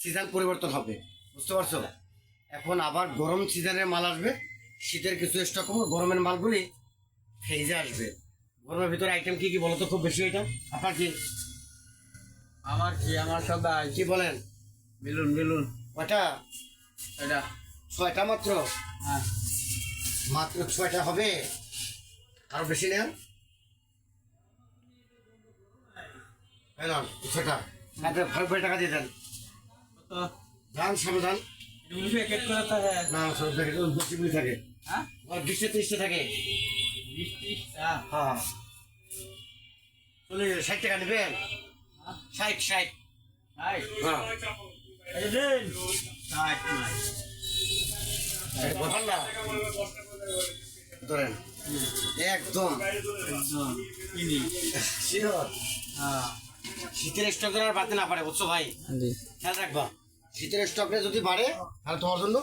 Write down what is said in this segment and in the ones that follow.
Season পরিবর্তন হবে, বুঝতে পারছো? এখন আবার গরম সিজনের মাল আসবে, শীতের কিছু স্টক কমবে, গরমের মালগুলি ফেজে আসবে। গরমের ভিতরে আইটেম কি কি বলো তো, খুব বেশি আইটেম আপনার কি? আমার সবাই কি বলেন? বেলুন কয়টা? এটা 6টা মাত্র? হ্যাঁ মাত্র 6টা হবে, আরো বেশি নেন। এলাম 6টা, ভাগ করে টাকা দিয়ে দেন। কত ধান সাবধান, এগুলো প্যাকেট করা তো হ্যাঁ না সব দেখে বসিগুলি থাকে, হ্যাঁ 20-30টা থাকে। 20-30টা হ্যাঁ, 60 টাকা নেবেন? 60 হাই হ্যাঁ, এই দেন 60 নাই বলবেন না ধরেন একদম একদম কিনি শিওর। হ্যাঁ শীতের স্টক আর বাড়তে না পারে, বুঝছো ভাই? জি খেয়াল রাখবা, শীতের স্টকটা যদি বাড়ে তাহলে তোমার জন্য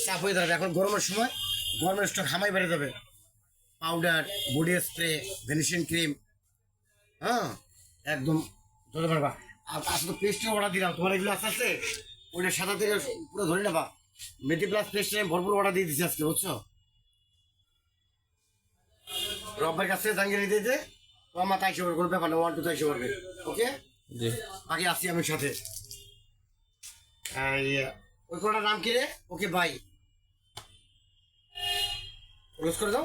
চাপ হয়ে দাঁড়াবে। এখন গরমের সময় গরমের স্টক হামাই বেড়ে যাবে। Powder, body spray, vanishing cream, হ্যাঁ একদম ধরে পারবা। আর আসলে পেস্টের অর্ডার দিলাম তোমার, এগুলো আস্তে আস্তে ওইটা সাদা থেকে পুরো ধরে নেবা। মেডি প্লাস পেস্টের আমি ভরপুর অর্ডার দিয়ে দিচ্ছি আজকে, বুঝছো? রব্বার কাছ থেকে জাঙ্গিয়ে দিতে তোমার মাথা এসে পড়বে, কোনো ব্যাপার না, 1 2 এসে পড়বে। ওকে, জি বাকি আসছি আমি সাথে। ওই কোনটার নাম কি রে? ওকে বাই, ক্লোজ করে দাও।